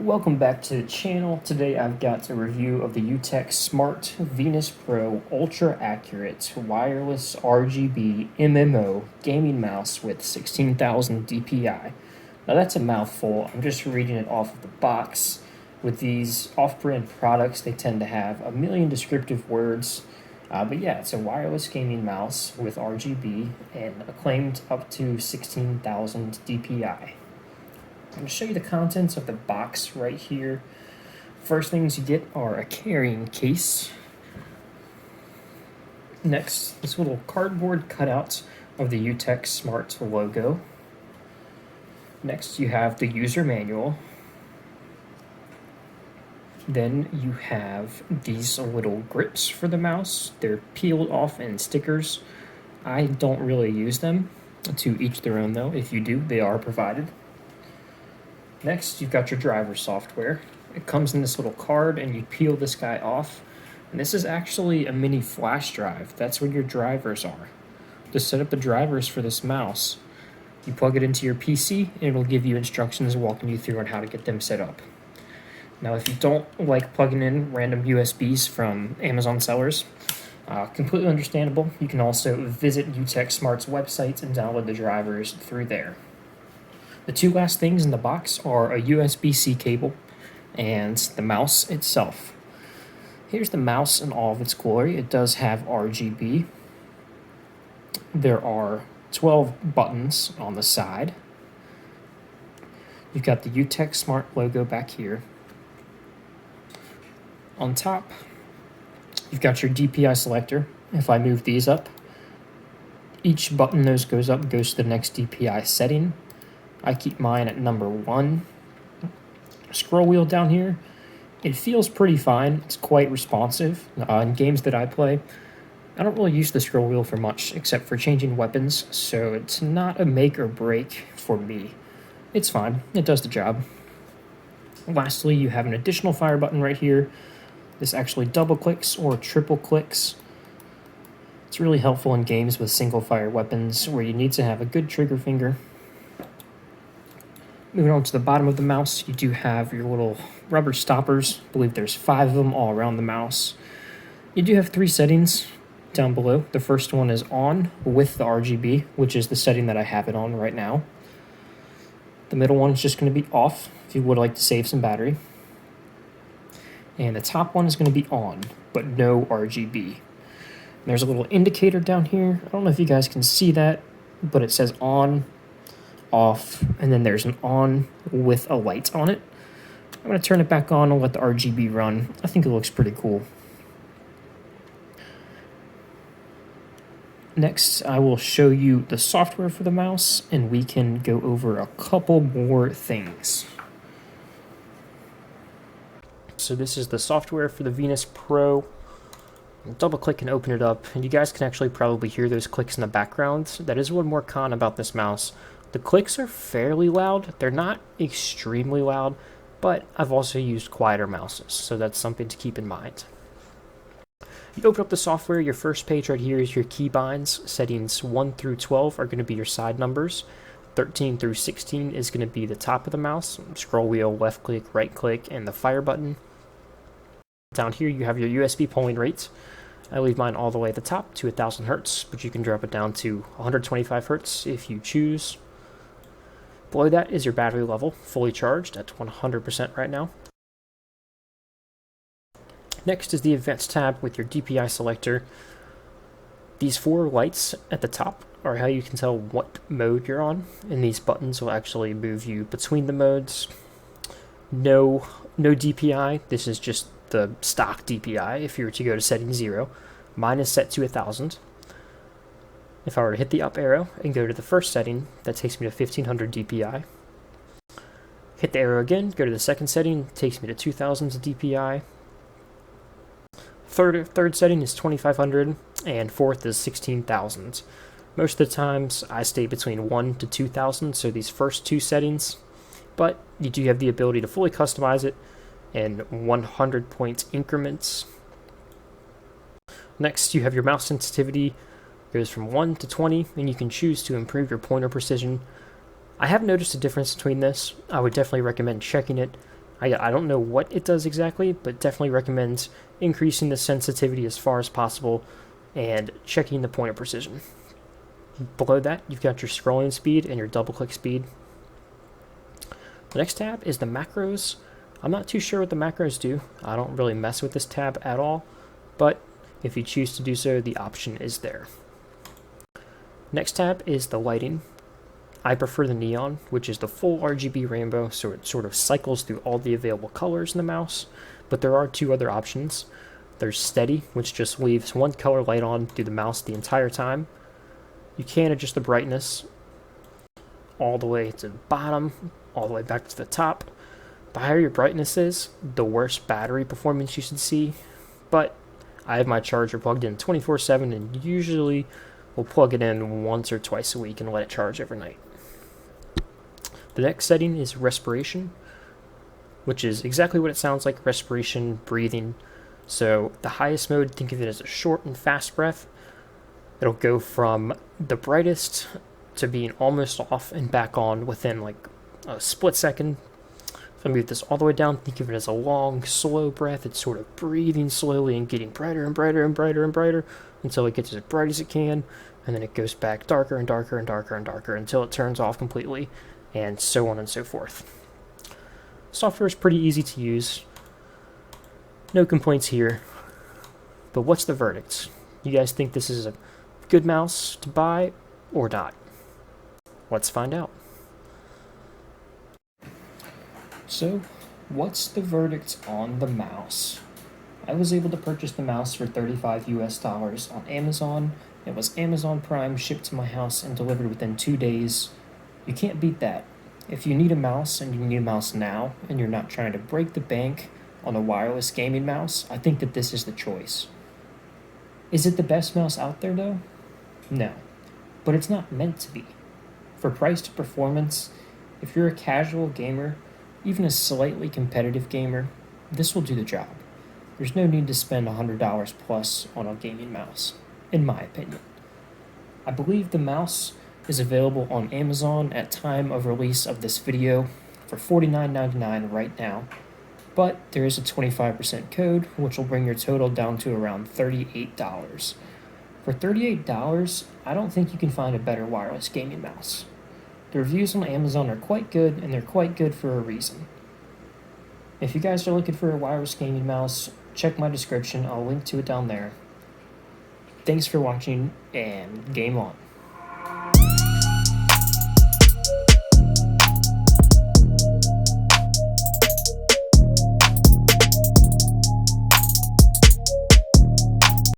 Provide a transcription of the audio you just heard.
Welcome back to the channel. Today I've got a review of the UtechSmart Venus Pro Ultra Accurate Wireless RGB MMO gaming mouse with 16,000 DPI. Now that's a mouthful. I'm just reading it off of the box. With these off-brand products, they tend to have a million descriptive words. But yeah, it's a wireless gaming mouse with RGB and acclaimed up to 16,000 DPI. I'm going to show you the contents of the box right here. First things you get are a carrying case. Next, this little cardboard cutout of the UtechSmart logo. Next, you have the user manual. Then you have these little grips for the mouse. They're peeled off in stickers. I don't really use them. To each their own though. If you do, they are provided. Next, you've got your driver software. It comes in this little card and you peel this guy off. And this is actually a mini flash drive. That's where your drivers are. To set up the drivers for this mouse, you plug it into your PC and it'll give you instructions walking you through on how to get them set up. Now, if you don't like plugging in random USBs from Amazon sellers, completely understandable. You can also visit UtechSmart's website and download the drivers through there. The two last things in the box are a USB-C cable and the mouse itself. Here's the mouse in all of its glory. It does have RGB. There are 12 buttons on the side. You've got the UtechSmart logo back here. On top, you've got your DPI selector. If I move these up, each button those goes up goes to the next DPI setting. I keep mine at number 1. Scroll wheel down here, it feels pretty fine. It's quite responsive. In games that I play, I don't really use the scroll wheel for much except for changing weapons, so it's not a make or break for me. It's fine. It does the job. Lastly, you have an additional fire button right here. This actually double clicks or triple clicks. It's really helpful in games with single fire weapons where you need to have a good trigger finger. Moving on to the bottom of the mouse, you do have your little rubber stoppers. I believe there's 5 of them all around the mouse. You do have 3 settings down below. The first one is on with the RGB, which is the setting that I have it on right now. The middle one is just going to be off if you would like to save some battery. And the top one is going to be on, but no RGB. There's a little indicator down here. I don't know if you guys can see that, but it says on, off, and then there's an on with a light on it. I'm going to turn it back on and let the RGB run. I think it looks pretty cool. Next, I will show you the software for the mouse, and we can go over a couple more things. So this is the software for the Venus Pro. Double click and open it up, and you guys can actually probably hear those clicks in the background. That is one more con about this mouse. The clicks are fairly loud. They're not extremely loud, but I've also used quieter mouses, so that's something to keep in mind. You open up the software, your first page right here is your keybinds. Settings 1 through 12 are going to be your side numbers. 13 through 16 is going to be the top of the mouse. Scroll wheel, left click, right click, and the fire button. Down here you have your USB polling rates. I leave mine all the way at the top to 1000 Hertz, but you can drop it down to 125 Hertz if you choose. Below that is your battery level, fully charged at 100% right now. Next is the Advanced tab with your DPI selector. These 4 lights at the top are how you can tell what mode you're on, and these buttons will actually move you between the modes. No DPI, this is just the stock DPI if you were to go to setting 0. Mine is set to 1000. If I were to hit the up arrow and go to the first setting, that takes me to 1500 DPI. Hit the arrow again, go to the second setting, takes me to 2000 DPI. Third setting is 2500, and fourth is 16,000. Most of the times I stay between 1 to 2000, so these first 2 settings, but you do have the ability to fully customize it in 100 point increments. Next, you have your mouse sensitivity. It goes from 1 to 20, and you can choose to improve your pointer precision. I have noticed a difference between this. I would definitely recommend checking it. I don't know what it does exactly, but definitely recommend increasing the sensitivity as far as possible and checking the pointer precision. Below that, you've got your scrolling speed and your double click speed. The next tab is the macros. I'm not too sure what the macros do. I don't really mess with this tab at all, but if you choose to do so, the option is there. Next tab is the lighting. I prefer the neon, which is the full RGB rainbow, so it sort of cycles through all the available colors in the mouse, but there are two other options. There's steady, which just leaves one color light on through the mouse the entire time. You can adjust the brightness all the way to the bottom, all the way back to the top. The higher your brightness is, the worse battery performance you should see, but I have my charger plugged in 24/7 and usually will plug it in once or twice a week and let it charge overnight. The next setting is respiration, which is exactly what it sounds like, respiration, breathing. So the highest mode, think of it as a short and fast breath. It'll go from the brightest to being almost off and back on within like a split second. If I move this all the way down, think of it as a long, slow breath. It's sort of breathing slowly and getting brighter and brighter and brighter and brighter until it gets as bright as it can, and then it goes back darker and darker and darker and darker until it turns off completely, and so on and so forth. Software is pretty easy to use. No complaints here. But what's the verdict? You guys think this is a good mouse to buy or not? Let's find out. So, what's the verdict on the mouse? I was able to purchase the mouse for $35 US on Amazon. It was Amazon Prime, shipped to my house and delivered within 2 days. You can't beat that. If you need a mouse and you need a mouse now and you're not trying to break the bank on a wireless gaming mouse, I think that this is the choice. Is it the best mouse out there though? No, but it's not meant to be. For price to performance, if you're a casual gamer, even a slightly competitive gamer, this will do the job. There's no need to spend $100 plus on a gaming mouse, in my opinion. I believe the mouse is available on Amazon at time of release of this video for $49.99 right now, but there is a 25% code which will bring your total down to around $38. For $38, I don't think you can find a better wireless gaming mouse. The reviews on Amazon are quite good, and they're quite good for a reason. If you guys are looking for a wireless gaming mouse, check my description, I'll link to it down there. Thanks for watching, and game on.